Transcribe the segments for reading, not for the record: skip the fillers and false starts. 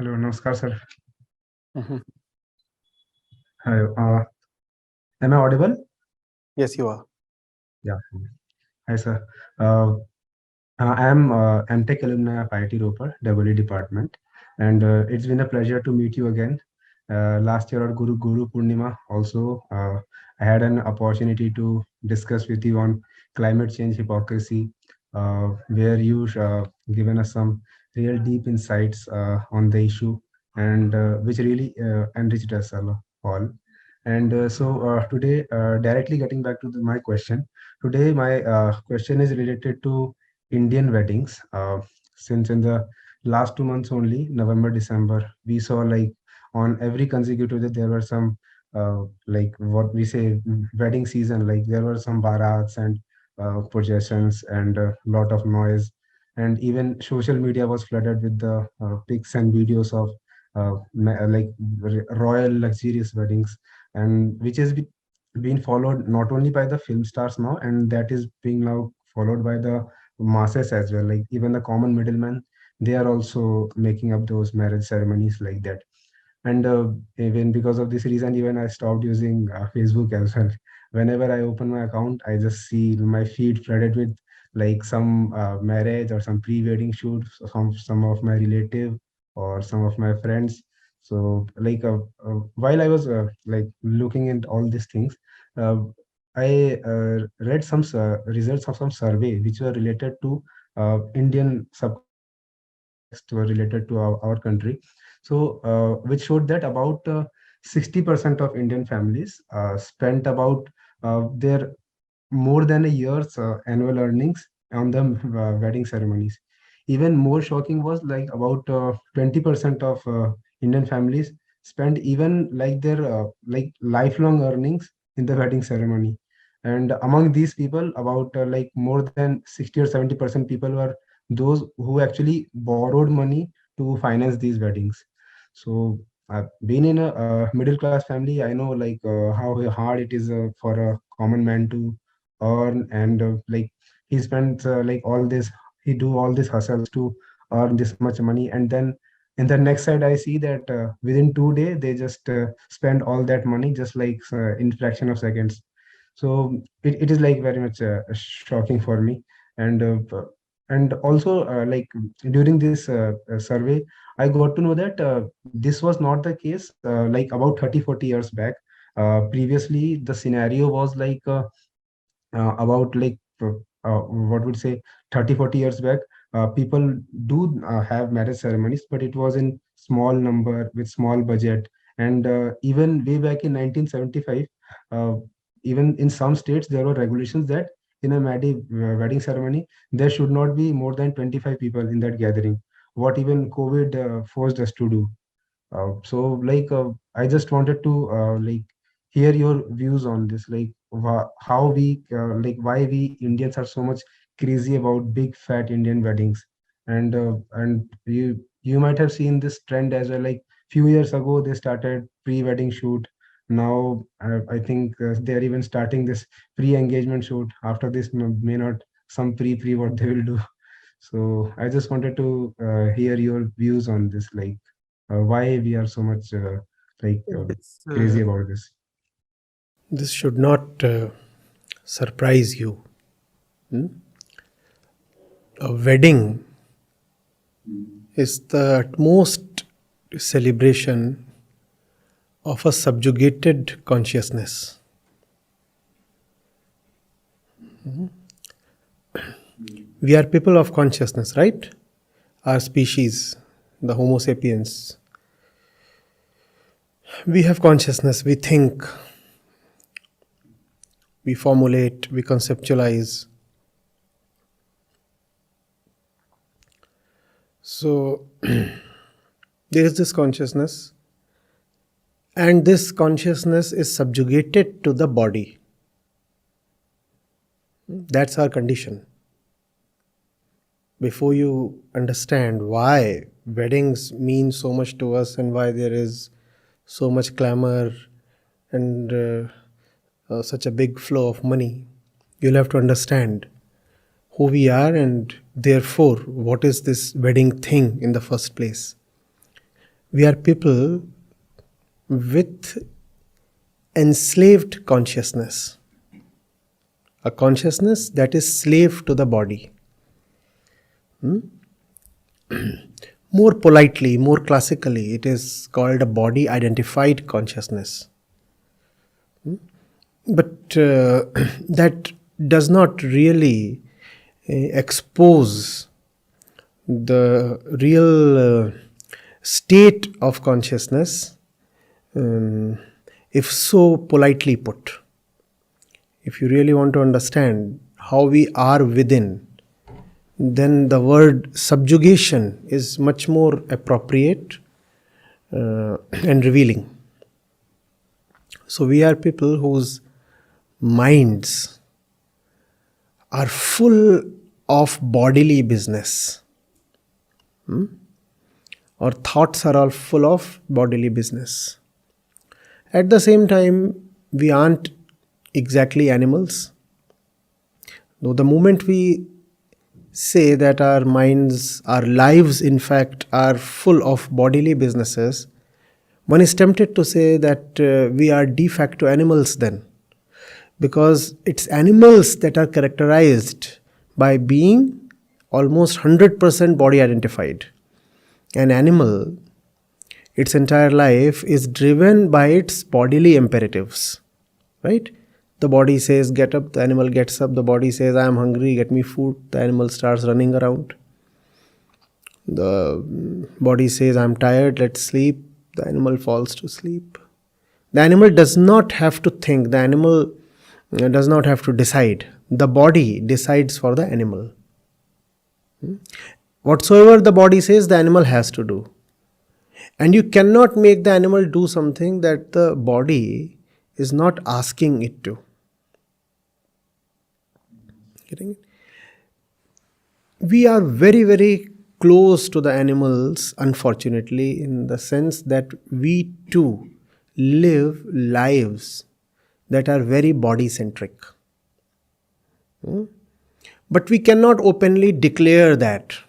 Hello, Namaskar, sir. Mhm. Hi, am I audible? Yes, you are. Yeah. Hi, sir. Uh, I am MTech alumni of IIT-Ropar, WE department, and it's been a pleasure to meet you again. Last year at Guru Purnima, also I had an opportunity to discuss with you on climate change hypocrisy, where you given us some real deep insights on the issue, and which really enriched us all. And today, directly getting back to my question, today my question is related to Indian weddings. Since in the last 2 months only, November, December, we saw like on every consecutive day there were some like what we say wedding season. Like there were some barats and processions and a lot of noise, and even social media was flooded with the pics and videos of royal luxurious weddings, and which has been followed not only by the film stars now, and that is being now followed by the masses as well. Like even the common middlemen, they are also making up those marriage ceremonies like that. And even because of this reason, even I stopped using Facebook as well. Whenever I open my account, I just see my feed flooded with like some marriage or some pre-wedding shoots from some of my relative or some of my friends. So while I was like looking at all these things, uh, I read some results of some survey which were related to Indian subcontext, were related to our country. So, which showed that about 60% of Indian families spent about their more than a year's annual earnings on the wedding ceremonies. Even more shocking was like about 20% of Indian families spend even like their like lifelong earnings in the wedding ceremony. And among these people, about like more than 60 or 70% people were those who actually borrowed money to finance these weddings. So, being in a middle class family, I know like how hard it is for a common man to earn, and like he spends like all this, he do all these hustles to earn this much money, and then in the next side I see that within 2 days they just spend all that money just like in fraction of seconds. So it is like very much shocking for me. And and also like during this survey, I got to know that this was not the case like about 30-40 years back. Previously the scenario was like about like what would say 30-40 years back, people do have marriage ceremonies, but it was in small number with small budget. And even way back in 1975, uh, even in some states there were regulations that in a wedding ceremony there should not be more than 25 people in that gathering, what even COVID forced us to do. I just wanted to like hear your views on this, like how we like why we Indians are so much crazy about big fat Indian weddings. And you might have seen this trend as well. Like few years ago, they started pre-wedding shoot. Now I think they are even starting this pre-engagement shoot. After this, may not some pre what they will do. So I just wanted to hear your views on this, like why we are so much like This, crazy about this. this should not surprise you. Hmm? A wedding is the utmost celebration of a subjugated consciousness. We are people of consciousness, right? Our species, the Homo sapiens, we have consciousness, we think, we formulate, we conceptualize. So, there is this consciousness, and this consciousness is subjugated to the body. That's our condition. Before you understand why weddings mean so much to us and why there is so much clamor and such a big flow of money, you'll have to understand who we are and therefore what is this wedding thing in the first place. We are people with enslaved consciousness, a consciousness that is slave to the body. More politely, more classically, it is called a body identified consciousness. But that does not really expose the real state of consciousness, if so politely put. If you really want to understand how we are within, then the word subjugation is much more appropriate and revealing. So we are people whose minds are full of bodily business. Our thoughts are all full of bodily business. At the same time, we aren't exactly animals. Though the moment we say that our minds, our lives, in fact, are full of bodily businesses, one is tempted to say that we are de facto animals then. Because it's animals that are characterized by being almost 100% body identified. An animal, its entire life is driven by its bodily imperatives, right? The body says get up, the animal gets up. The body says I am hungry, get me food. The animal starts running around. The body says I am tired, let's sleep. The animal falls to sleep. The animal does not have to think. The animal does not have to decide. The body decides for the animal. Whatsoever the body says, the animal has to do. And you cannot make the animal do something that the body is not asking it to. Getting it? We are very, very close to the animals, unfortunately, in the sense that we too live lives that are very body-centric. But we cannot openly declare that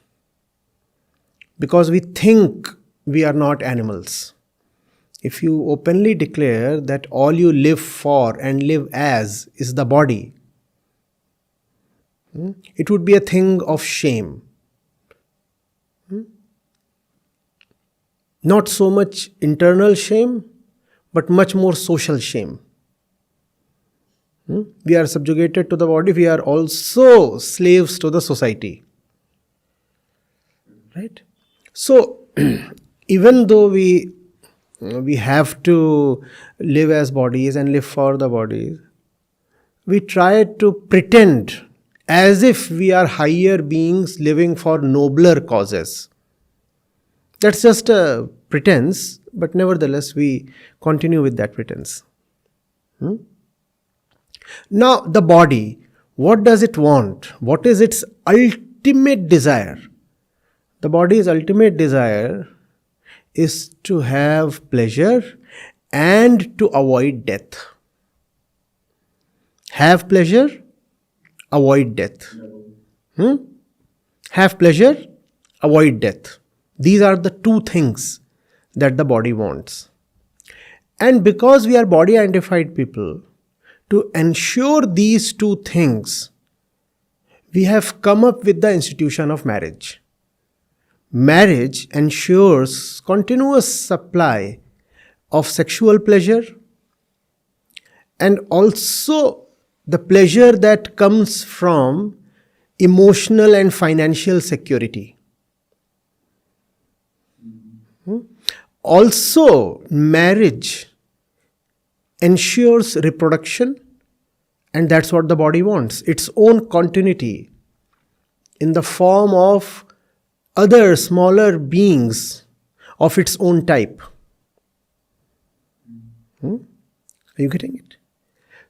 because we think we are not animals. If you openly declare that all you live for and live as is the body, it would be a thing of shame. Not so much internal shame, but much more social shame. We are subjugated to the body, we are also slaves to the society. Right? So, even though we have to live as bodies and live for the bodies, we try to pretend as if we are higher beings living for nobler causes. That's just a pretense, but nevertheless we continue with that pretense. Now, the body, what does it want? What is its ultimate desire? The body's ultimate desire is to have pleasure and to avoid death. Have pleasure, avoid death. Have pleasure, avoid death. These are the two things that the body wants. And because we are body identified people, to ensure these two things, we have come up with the institution of marriage. Marriage ensures continuous supply of sexual pleasure and also the pleasure that comes from emotional and financial security. Also, marriage ensures reproduction, and that's what the body wants. Its own continuity in the form of other smaller beings of its own type. Are you getting it?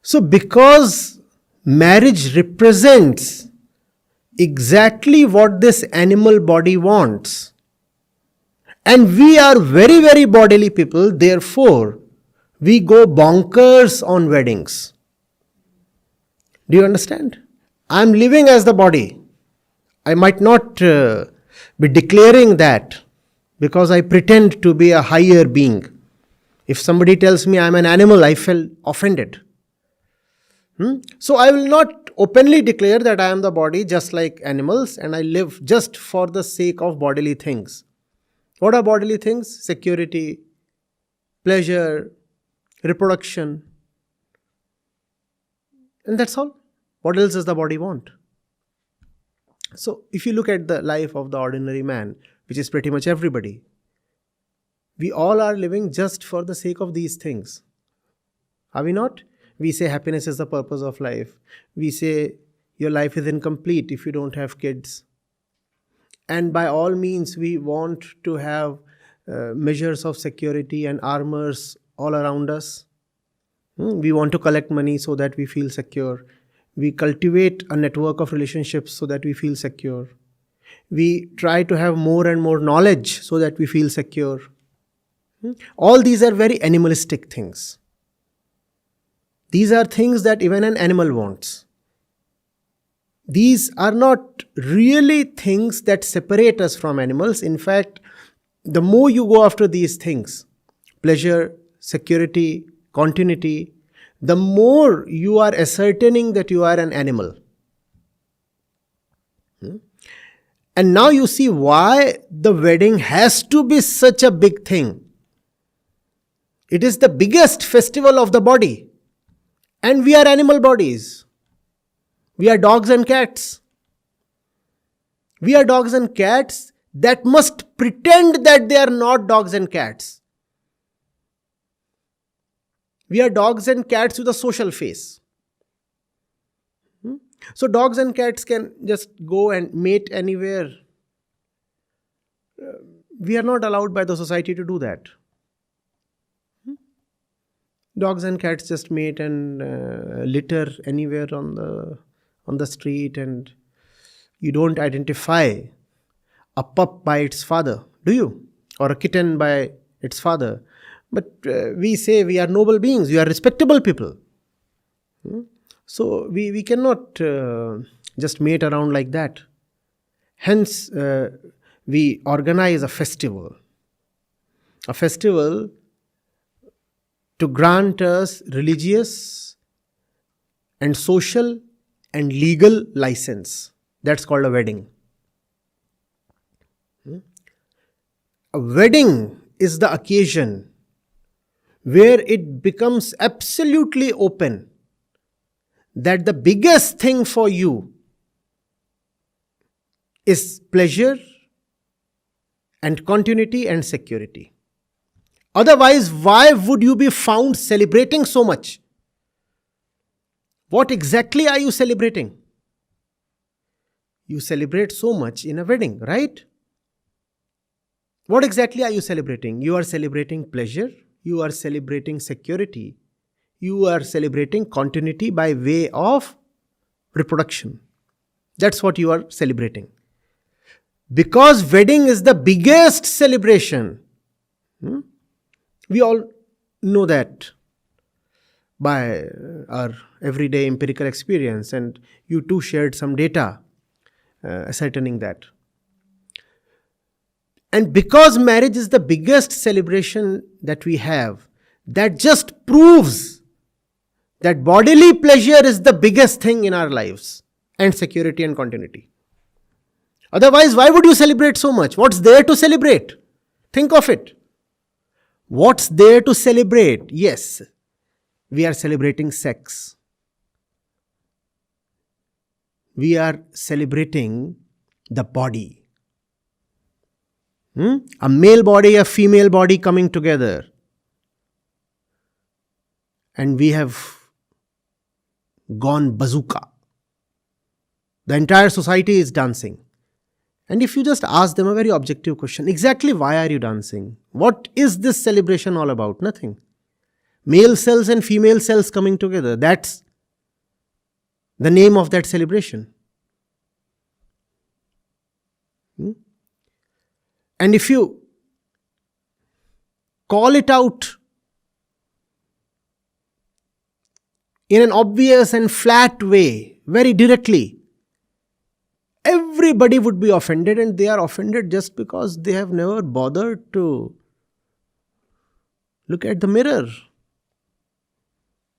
So because marriage represents exactly what this animal body wants, and we are very, very bodily people, therefore we go bonkers on weddings. Do you understand? I am living as the body. I might not be declaring that because I pretend to be a higher being. If somebody tells me I'm an animal, I feel offended. So I will not openly declare that I am the body just like animals and I live just for the sake of bodily things. What are bodily things? Security, pleasure, reproduction. And that's all. What else does the body want? So if you look at the life of the ordinary man, which is pretty much everybody, we all are living just for the sake of these things. Are we not? We say happiness is the purpose of life. We say your life is incomplete if you don't have kids. And by all means, we want to have measures of security and armors all around us. We want to collect money so that we feel secure. We cultivate a network of relationships so that we feel secure. We try to have more and more knowledge so that we feel secure. All these are very animalistic things. These are things that even an animal wants. These are not really things that separate us from animals. In fact, the more you go after these things, pleasure, security, continuity, the more you are ascertaining that you are an animal. And now you see why the wedding has to be such a big thing. It is the biggest festival of the body. And we are animal bodies. We are dogs and cats. We are dogs and cats that must pretend that they are not dogs and cats. We are dogs and cats with a social face. So dogs and cats can just go and mate anywhere. We are not allowed by the society to do that. Dogs and cats just mate and litter anywhere on the street, and you don't identify a pup by its father, do you? Or a kitten by its father. But we say we are noble beings, we are respectable people. So we cannot just mate around like that. Hence, we organize a festival. A festival to grant us religious and social and legal license. That's called a wedding. A wedding is the occasion where it becomes absolutely open that the biggest thing for you is pleasure and continuity and security. Otherwise, why would you be found celebrating so much? What exactly are you celebrating? You celebrate so much in a wedding, right? What exactly are you celebrating? You are celebrating pleasure. You are celebrating security. You are celebrating continuity by way of reproduction. That's what you are celebrating. Because wedding is the biggest celebration. We all know that by our everyday empirical experience, and you too shared some data ascertaining that. And because marriage is the biggest celebration that we have, that just proves that bodily pleasure is the biggest thing in our lives, and security and continuity. Otherwise, why would you celebrate so much? What's there to celebrate? Think of it. What's there to celebrate? Yes, we are celebrating sex. We are celebrating the body. A male body, a female body coming together. And we have gone bazooka. The entire society is dancing. And if you just ask them a very objective question, exactly why are you dancing? What is this celebration all about? Nothing. Male cells and female cells coming together. That's the name of that celebration. And if you call it out in an obvious and flat way, very directly, every everybody would be offended, and they are offended just because they have never bothered to look at the mirror.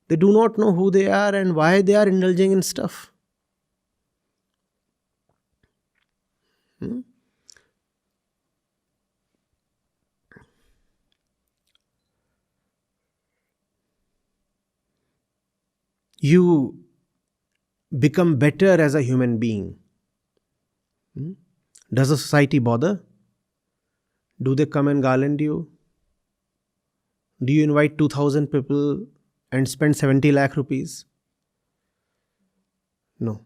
They do not know who they are and why they are indulging in stuff. You become better as a human being. Does a society bother? Do they come and garland you? Do you invite 2,000 people and spend 70 lakh rupees? No.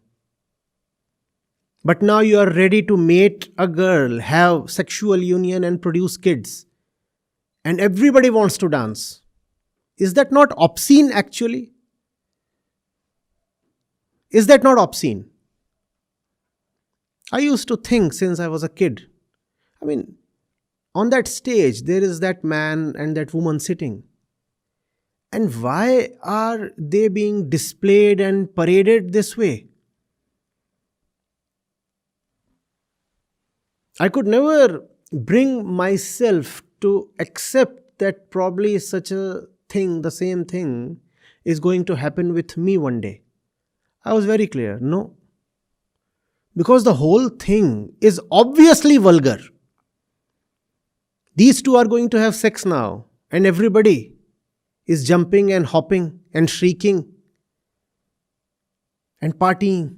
But now you are ready to mate a girl, have sexual union and produce kids. And everybody wants to dance. Is that not obscene actually? Is that not obscene? I used to think since I was a kid. On that stage, there is that man and that woman sitting. And why are they being displayed and paraded this way? I could never bring myself to accept that probably such a thing, the same thing, is going to happen with me one day. I was very clear, no. Because the whole thing is obviously vulgar. These two are going to have sex now, and everybody is jumping and hopping and shrieking and partying.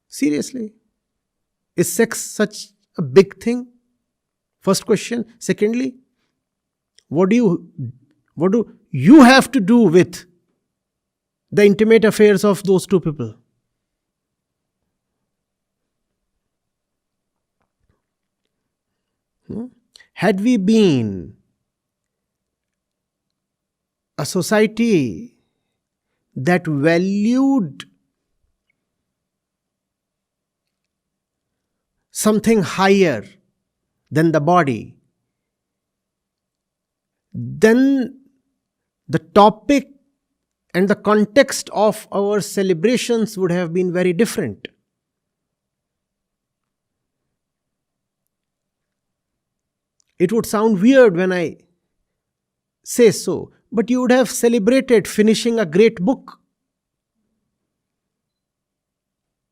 Seriously, is sex such a big thing? First question. Secondly, what do you have to do with the intimate affairs of those two people? Had we been a society that valued something higher than the body, then the topic and the context of our celebrations would have been very different. It would sound weird when I say so, but you would have celebrated finishing a great book.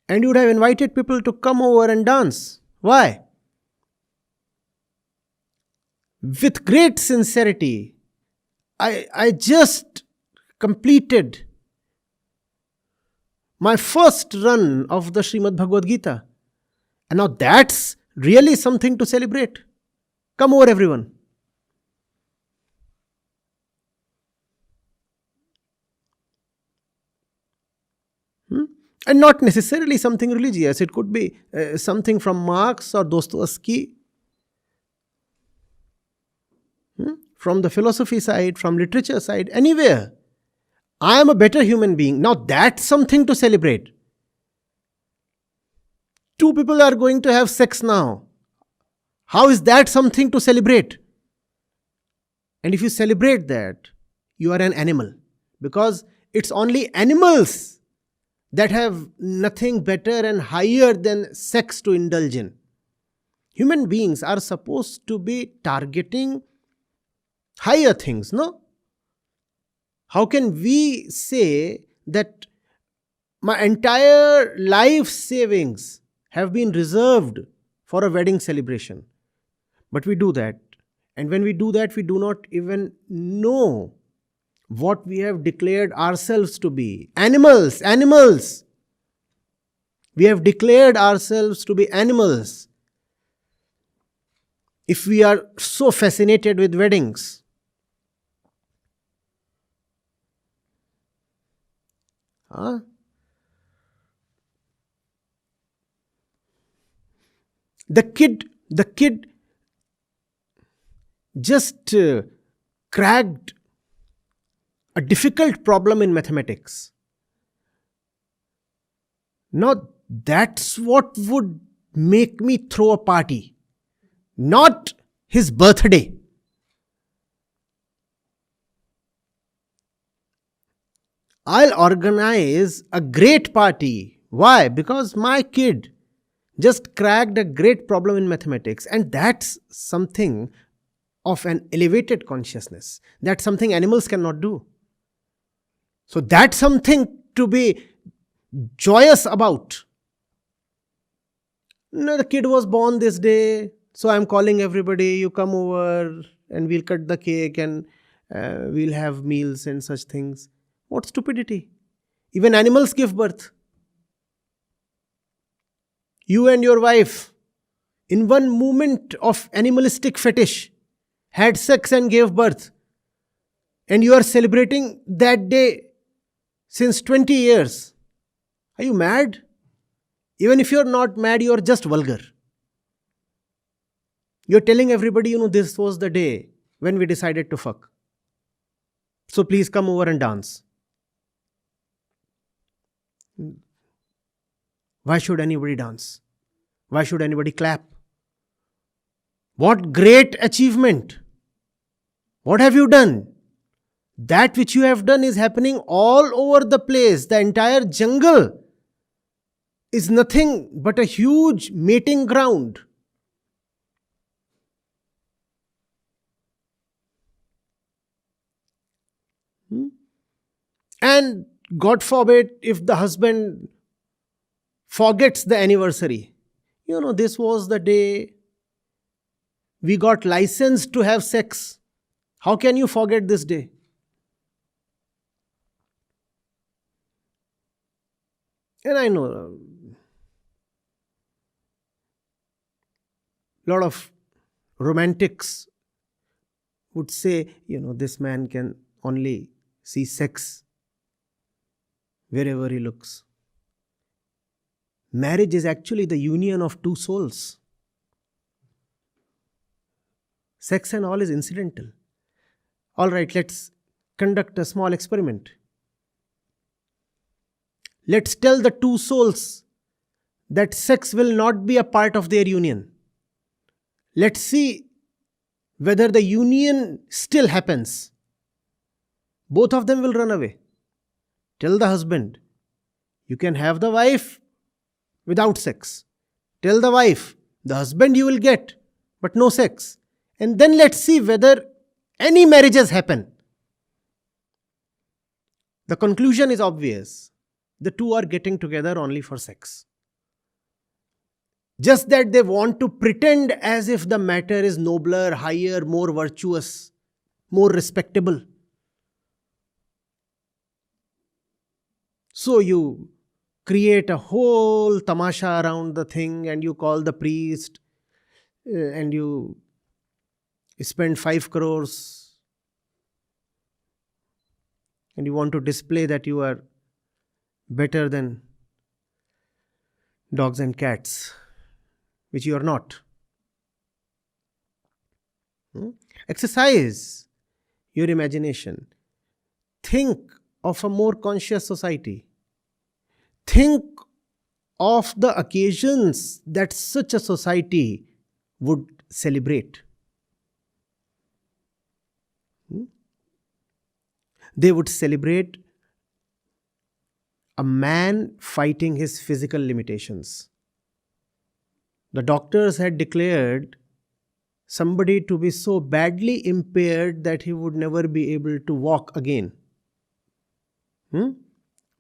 And you would have invited people to come over and dance. Why? With great sincerity, I just completed my first run of the Srimad Bhagavad Gita. And now that's really something to celebrate. Come over, everyone. And not necessarily something religious. It could be something from Marx or Dostoevsky. From the philosophy side, from literature side, anywhere. I am a better human being. Now that's something to celebrate. Two people are going to have sex now. How is that something to celebrate? And if you celebrate that, you are an animal. Because it's only animals that have nothing better and higher than sex to indulge in. Human beings are supposed to be targeting higher things, no? How can we say that my entire life savings have been reserved for a wedding celebration? But we do that. And when we do that, we do not even know what we have declared ourselves to be. Animals. We have declared ourselves to be animals. If we are so fascinated with weddings. The kid just cracked a difficult problem in mathematics. Now that's what would make me throw a party, not his birthday. I'll organize a great party. Why? Because my kid just cracked a great problem in mathematics, and that's something of an elevated consciousness. That's something animals cannot do. So that's something to be joyous about. No, the kid was born this day, so I'm calling everybody, you come over and we'll cut the cake and we'll have meals and such things. What stupidity. Even animals give birth. You and your wife, in one moment of animalistic fetish, had sex and gave birth. And you are celebrating that day since 20 years. Are you mad? Even if you're not mad, you're just vulgar. You're telling everybody, this was the day when we decided to fuck. So please come over and dance. Why should anybody dance? Why should anybody clap? What great achievement! What have you done? That which you have done is happening all over the place. The entire jungle is nothing but a huge mating ground. And God forbid if the husband forgets the anniversary. This was the day we got licensed to have sex. How can you forget this day? And I know a lot of romantics would say, this man can only see sex wherever he looks. Marriage is actually the union of two souls. Sex and all is incidental. All right, let's conduct a small experiment. Let's tell the two souls that sex will not be a part of their union. Let's see whether the union still happens. Both of them will run away. Tell the husband, you can have the wife without sex. Tell the wife, the husband you will get, but no sex. And then let's see whether any marriages happen. The conclusion is obvious. The two are getting together only for sex. Just that they want to pretend as if the matter is nobler, higher, more virtuous, more respectable. So you create a whole tamasha around the thing and you call the priest and you spend 5 crores and you want to display that you are better than dogs and cats, which you are not. Exercise your imagination. Think of a more conscious society. Think of the occasions that such a society would celebrate. They would celebrate a man fighting his physical limitations. The doctors had declared somebody to be so badly impaired that he would never be able to walk again.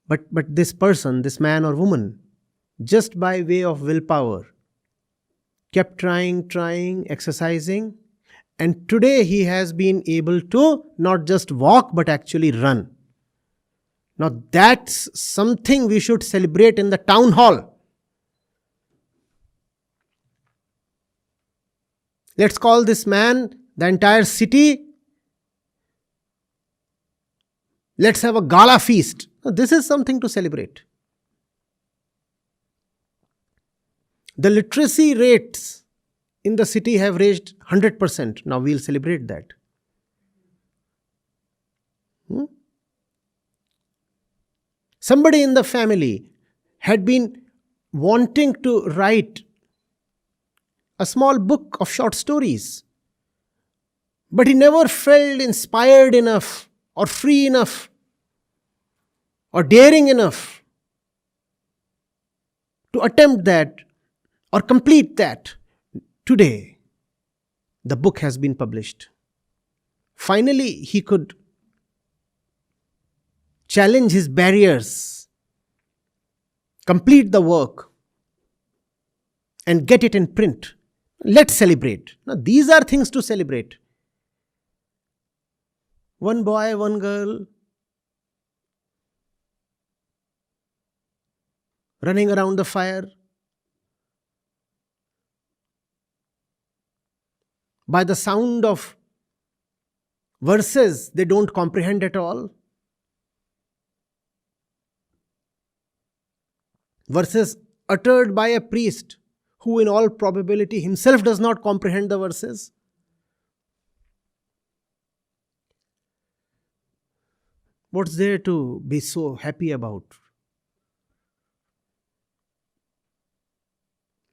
But this person, this man or woman, just by way of willpower, kept trying, exercising, and today he has been able to not just walk but actually run. Now that's something we should celebrate in the town hall. Let's call this man, the entire city. Let's have a gala feast. Now, this is something to celebrate. The literacy rates in the city have reached 100%. Now we'll celebrate that. Somebody in the family had been wanting to write a small book of short stories, but he never felt inspired enough or free enough. or daring enough to attempt that or complete that, today the book has been published. Finally, he could challenge his barriers, complete the work, and get it in print. Let's celebrate. Now, these are things to celebrate. One boy, one girl, running around the fire, by the sound of verses they don't comprehend at all, verses uttered by a priest who in all probability himself does not comprehend the verses. What's there to be so happy about?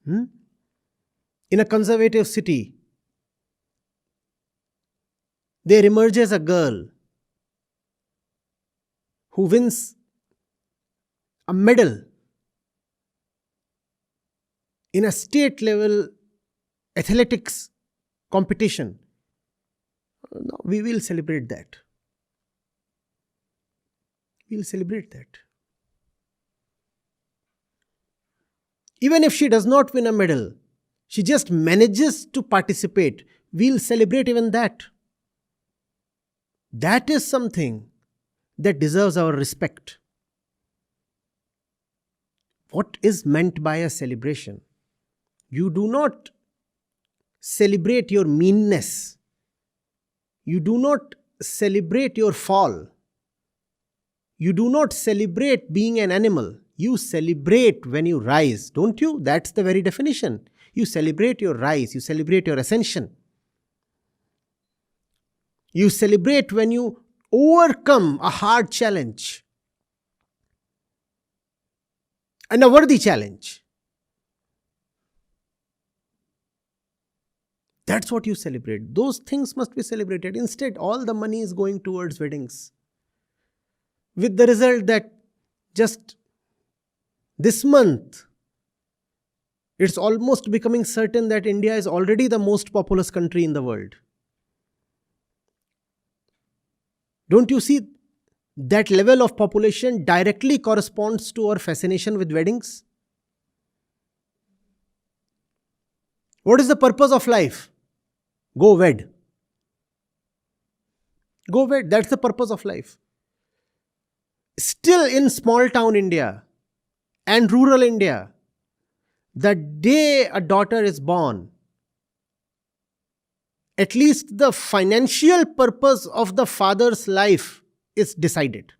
In a conservative city, there emerges a girl who wins a medal in a state level athletics competition. No, we will celebrate that. We'll celebrate that. Even if she does not win a medal, she just manages to participate, we'll celebrate even that. That is something that deserves our respect. What is meant by a celebration? You do not celebrate your meanness. You do not celebrate your fall. You do not celebrate being an animal. You celebrate when you rise, don't you? That's the very definition. You celebrate your rise. You celebrate your ascension. You celebrate when you overcome a hard challenge and a worthy challenge. That's what you celebrate. Those things must be celebrated. Instead, all the money is going towards weddings, with the result that just this month, it's almost becoming certain that India is already the most populous country in the world. Don't you see that level of population directly corresponds to our fascination with weddings? What is the purpose of life? Go wed. Go wed. That's the purpose of life. Still in small town India and rural India, the day a daughter is born, at least the financial purpose of the father's life is decided,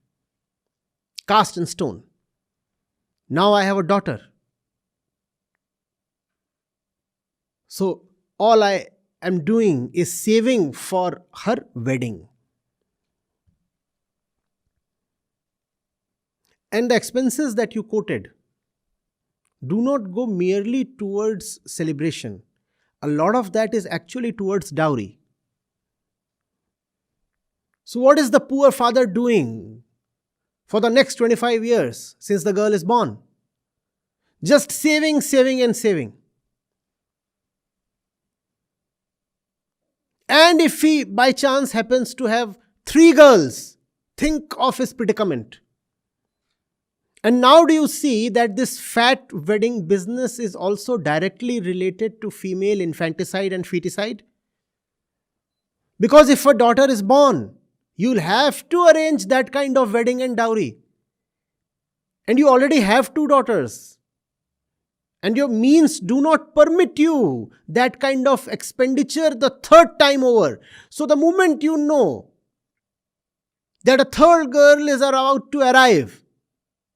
cast in stone. Now I have a daughter. So all I am doing is saving for her wedding. And the expenses that you quoted do not go merely towards celebration. A lot of that is actually towards dowry. So what is the poor father doing for the next 25 years since the girl is born? Just saving, saving and saving. And if he by chance happens to have 3 girls, think of his predicament. And now do you see that this fat wedding business is also directly related to female infanticide and feticide? Because if a daughter is born, you'll have to arrange that kind of wedding and dowry. And you already have 2 daughters. And your means do not permit you that kind of expenditure the 3rd time over. So the moment you know that a 3rd girl is about to arrive,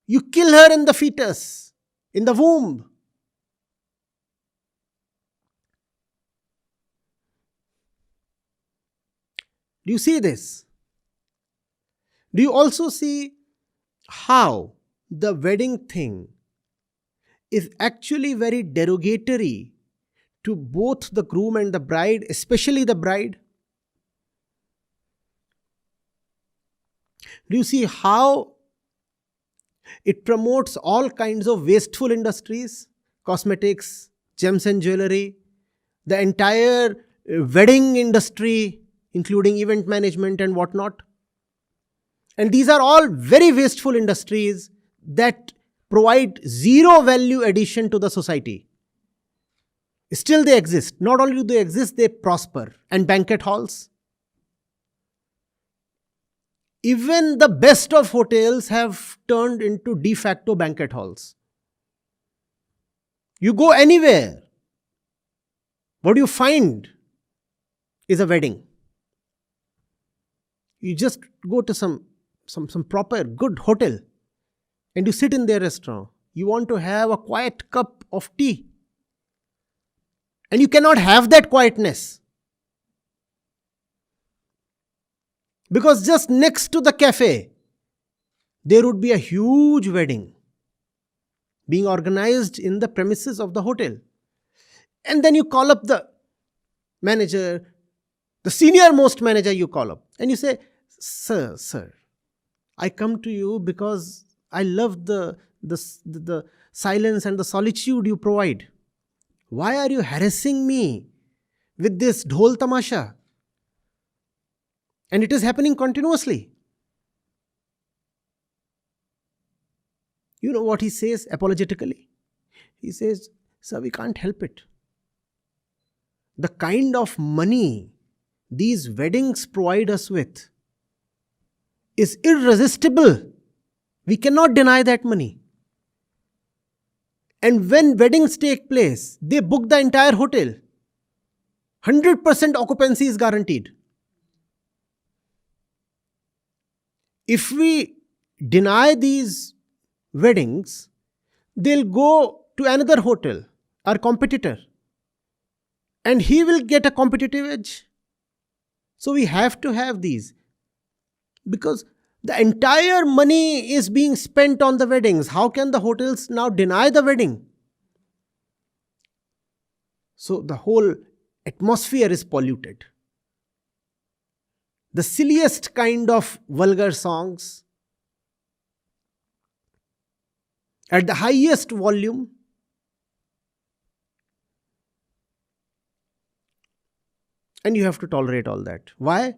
you kill her in the fetus, in the womb. Do you see this? Do you also see how the wedding thing is actually very derogatory to both the groom and the bride, especially the bride? Do you see how It promotes all kinds of wasteful industries, cosmetics, gems and jewelry, the entire wedding industry, including event management and whatnot. And these are all very wasteful industries that provide zero value addition to the society. Still, they exist. Not only do they exist, they prosper. And banquet halls. Even the best of hotels have turned into de facto banquet halls. You go anywhere, what you find is a wedding. You just go to some proper good hotel and you sit in their restaurant. You want to have a quiet cup of tea. And you cannot have that quietness. Because just next to the cafe, there would be a huge wedding being organized in the premises of the hotel. And then you call up the manager, the senior most manager you call up, and you say, Sir, I come to you because I love the silence and the solitude you provide. Why are you harassing me with this dhol tamasha? And it is happening continuously. You know what he says apologetically? He says, Sir, we can't help it. The kind of money these weddings provide us with is irresistible. We cannot deny that money. And when weddings take place, they book the entire hotel. 100% occupancy is guaranteed. If we deny these weddings, they'll go to another hotel, our competitor, and he will get a competitive edge. So we have to have these, because the entire money is being spent on the weddings. How can the hotels now deny the wedding? So the whole atmosphere is polluted. The silliest kind of vulgar songs at the highest volume. And you have to tolerate all that. Why?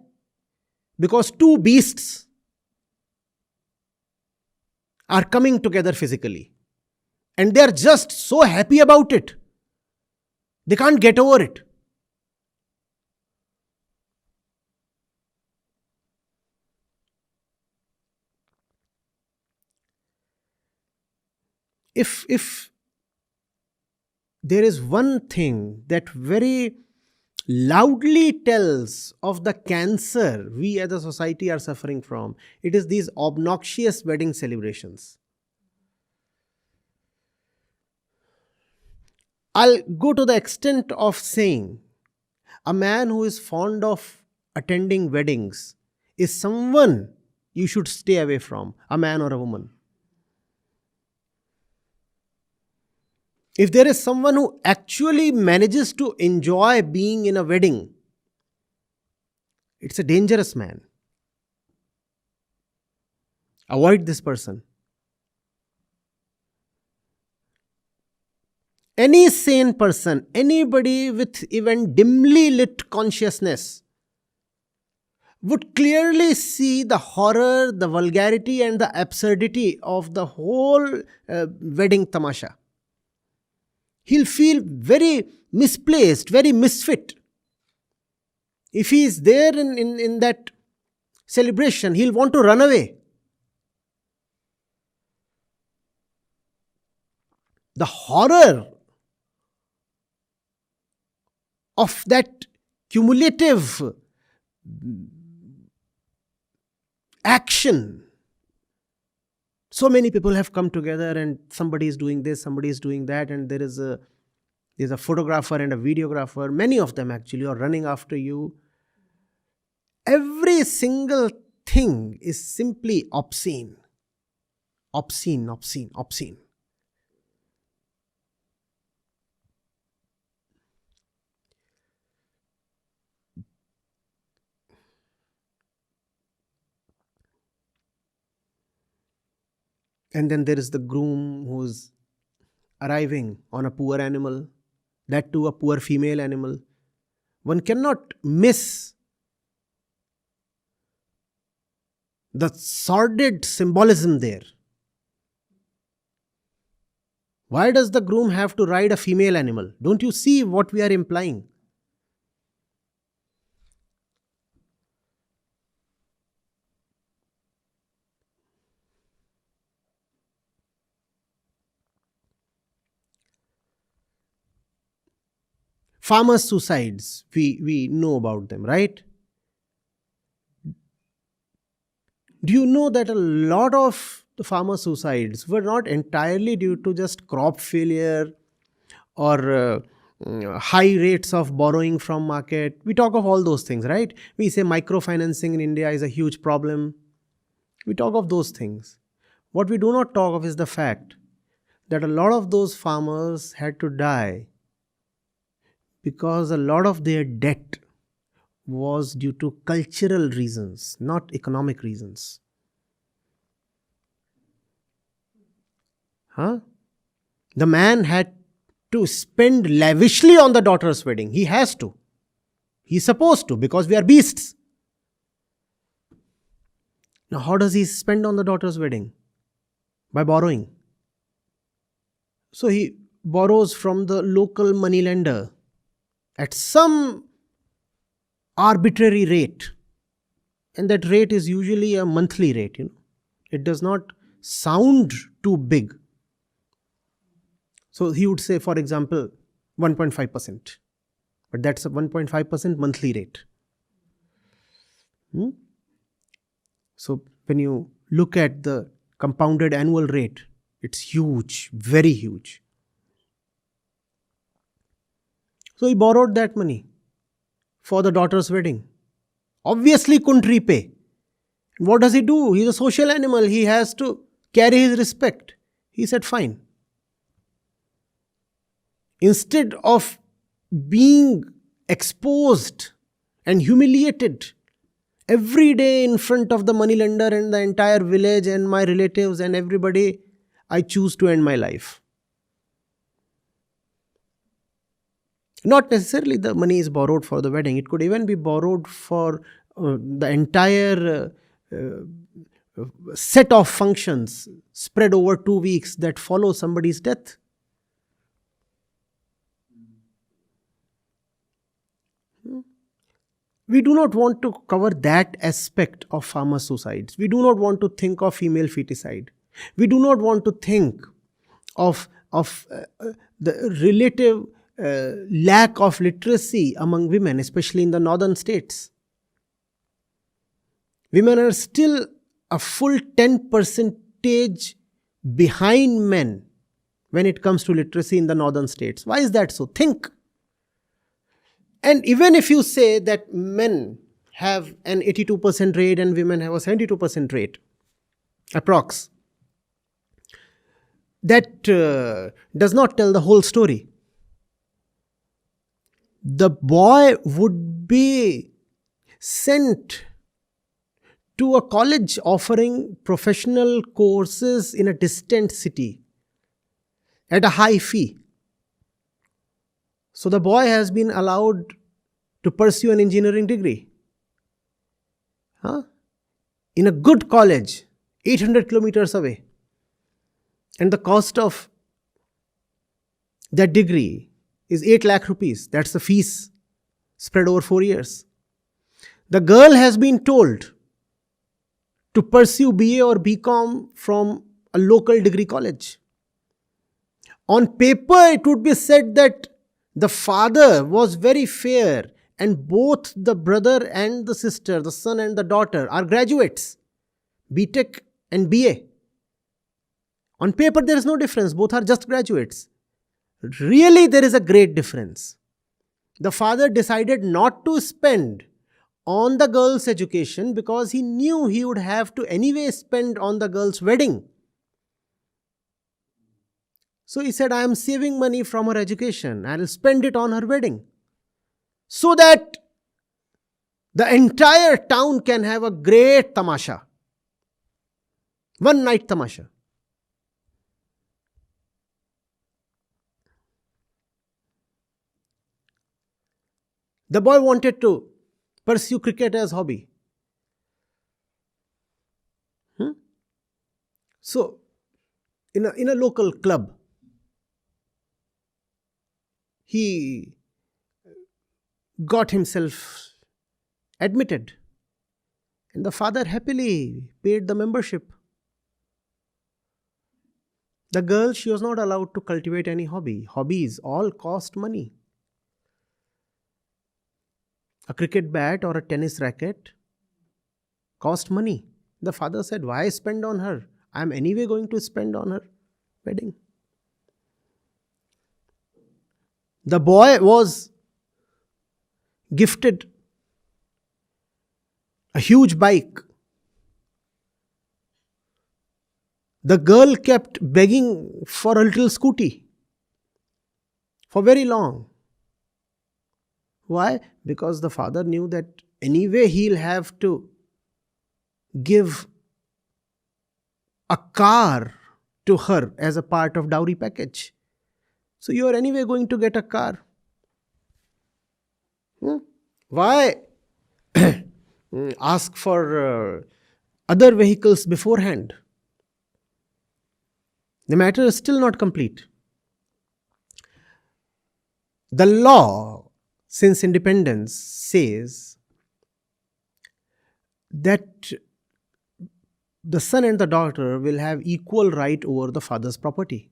Because two beasts are coming together physically. And they are just so happy about it. They can't get over it. If there is one thing that very loudly tells of the cancer we as a society are suffering from, it is these obnoxious wedding celebrations. I'll go to the extent of saying a man who is fond of attending weddings is someone you should stay away from, a man or a woman. If there is someone who actually manages to enjoy being in a wedding, it's a dangerous man. Avoid this person. Any sane person, anybody with even dimly lit consciousness would clearly see the horror, the vulgarity and the absurdity of the whole wedding tamasha. He'll feel very misplaced, very misfit. If he is there in that celebration, he'll want to run away. The horror of that cumulative action. So many people have come together and somebody is doing this, somebody is doing that, and there's a photographer and a videographer. Many of them actually are running after you. Every single thing is simply obscene. Obscene, obscene, obscene. And then there is the groom who's arriving on a poor animal, that too a poor female animal. One cannot miss the sordid symbolism there. Why does the groom have to ride a female animal? Don't you see what we are implying? Farmers' suicides, we know about them, right? Do you know that a lot of the farmer suicides were not entirely due to just crop failure or high rates of borrowing from market? We talk of all those things, right? We say microfinancing in India is a huge problem. We talk of those things. What we do not talk of is the fact that a lot of those farmers had to die because a lot of their debt was due to cultural reasons, not economic reasons. Huh? The man had to spend lavishly on the daughter's wedding. He has to. He's supposed to, because we are beasts. Now, how does he spend on the daughter's wedding? By borrowing. So he borrows from the local moneylender at some arbitrary rate. And that rate is usually a monthly rate. It does not sound too big. So he would say, for example, 1.5%. But that's a 1.5% monthly rate. So when you look at the compounded annual rate, it's huge, very huge. So he borrowed that money for the daughter's wedding. Obviously couldn't repay. What does he do? He's a social animal. He has to carry his respect. He said, fine. Instead of being exposed and humiliated every day in front of the moneylender and the entire village and my relatives and everybody, I choose to end my life. Not necessarily the money is borrowed for the wedding. It could even be borrowed for the entire set of functions spread over 2 weeks that follow somebody's death. We do not want to cover that aspect of farmer suicides. We do not want to think of female feticide. We do not want to think of the relative lack of literacy among women, especially in the northern states. Women are still a full 10% behind men when it comes to literacy in the northern states. Why is that so? Think. And even if you say that men have an 82% rate and women have a 72% rate, approx, that does not tell the whole story. The boy would be sent to a college offering professional courses in a distant city at a high fee. So the boy has been allowed to pursue an engineering degree. In a good college, 800 kilometers away. And the cost of that degree is 8 lakh rupees. That's the fees spread over 4 years. The girl has been told to pursue BA or BCom from a local degree college. On paper, it would be said that the father was very fair and both the brother and the sister, the son and the daughter, are graduates, BTech and BA. On paper, there is no difference. Both are just graduates. Really, there is a great difference. The father decided not to spend on the girl's education because he knew he would have to anyway spend on the girl's wedding. So he said, I am saving money from her education. I will spend it on her wedding. So that the entire town can have a great tamasha. One night tamasha. The boy wanted to pursue cricket as hobby. Hmm? So, in a local club, he got himself admitted, and the father happily paid the membership. The girl, she was not allowed to cultivate any hobby. Hobbies all cost money. A cricket bat or a tennis racket cost money. The father said, why spend on her? I am anyway going to spend on her wedding. The boy was gifted a huge bike. The girl kept begging for a little scooty for very long. Why? Because the father knew that anyway he'll have to give a car to her as a part of dowry package. So you are anyway going to get a car. Why ask for other vehicles beforehand? The matter is still not complete. The law, since independence, says that the son and the daughter will have equal right over the father's property.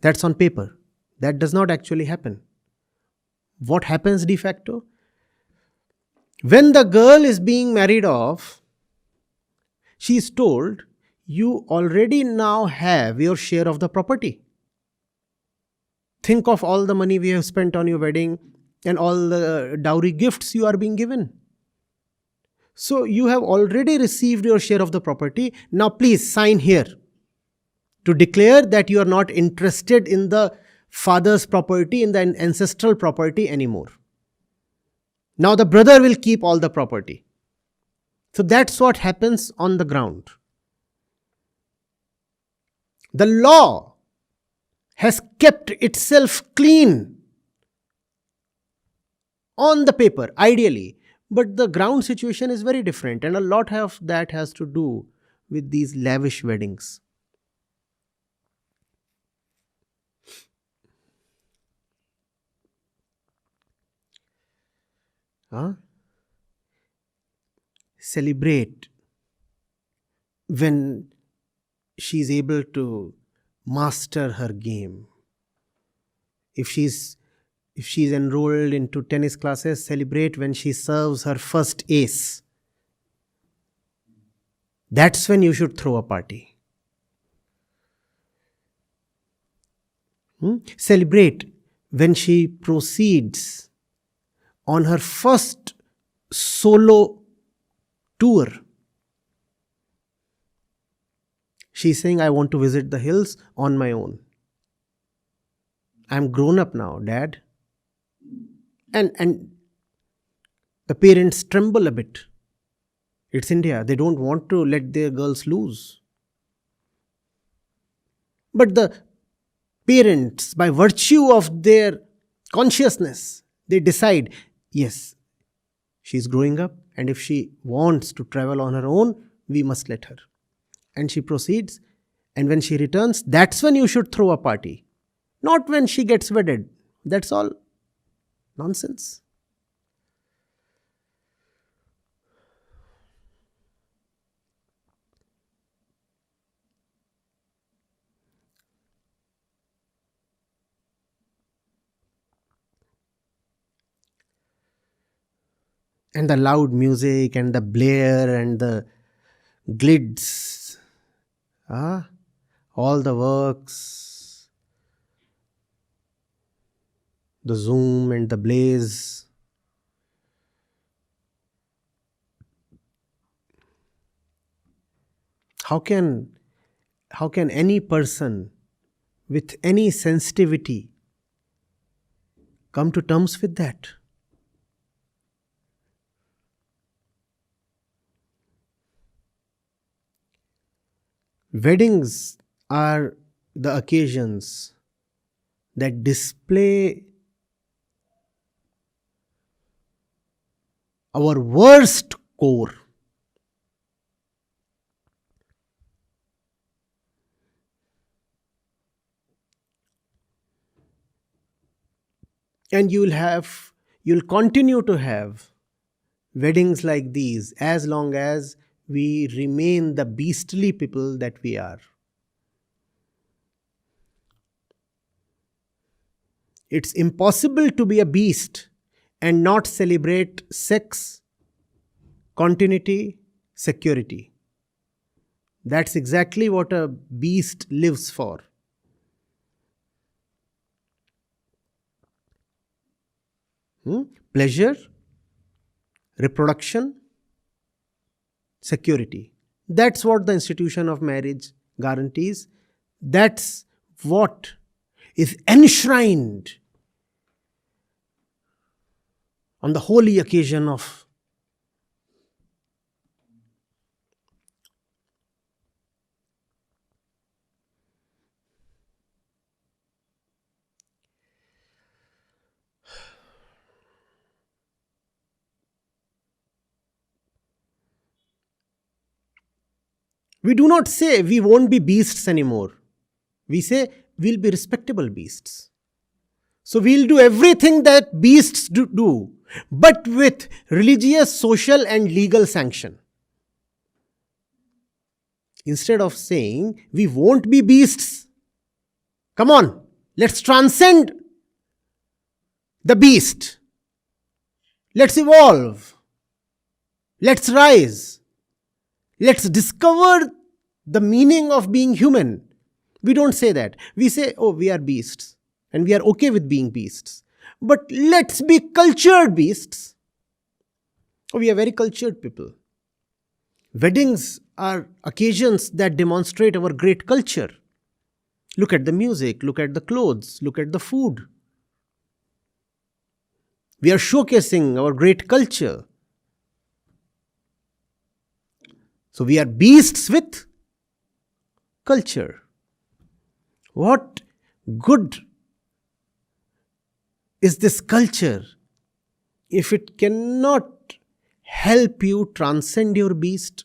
That's on paper. That does not actually happen. What happens de facto? When the girl is being married off, she is told, you already now have your share of the property. Think of all the money we have spent on your wedding and all the dowry gifts you are being given. So you have already received your share of the property. Now please sign here to declare that you are not interested in the father's property, in the ancestral property anymore. Now the brother will keep all the property. So that's what happens on the ground. The law has kept itself clean on the paper, ideally. But the ground situation is very different, and a lot of that has to do with these lavish weddings. Huh? Celebrate when she is able to master her game. If she's enrolled into tennis classes, celebrate when she serves her first ace. That's when you should throw a party. Celebrate when she proceeds on her first solo tour. She's saying, I want to visit the hills on my own. I'm grown up now, Dad. And the parents tremble a bit. It's India. They don't want to let their girls loose. But the parents, by virtue of their consciousness, they decide, yes, she's growing up, and if she wants to travel on her own, we must let her. And she proceeds, and when she returns, that's when you should throw a party. Not when she gets wedded. That's all nonsense. And the loud music and the blare and the glids, all the works, the zoom and the blaze. How can any person with any sensitivity come to terms with that? Weddings are the occasions that display our worst core. And you'll continue to have weddings like these as long as we remain the beastly people that we are. It's impossible to be a beast and not celebrate sex, continuity, security. That's exactly what a beast lives for. Pleasure, reproduction, security. That's what the institution of marriage guarantees. That's what is enshrined on the holy occasion of we do not say we won't be beasts anymore. We say we'll be respectable beasts. So we'll do everything that beasts do, but with religious, social, and legal sanction. Instead of saying we won't be beasts, come on, let's transcend the beast. Let's evolve. Let's rise. Let's discover the meaning of being human. We don't say that. We say, oh, we are beasts. And we are okay with being beasts. But let's be cultured beasts. Oh, we are very cultured people. Weddings are occasions that demonstrate our great culture. Look at the music, look at the clothes, look at the food. We are showcasing our great culture. So we are beasts with culture. What good is this culture if it cannot help you transcend your beast?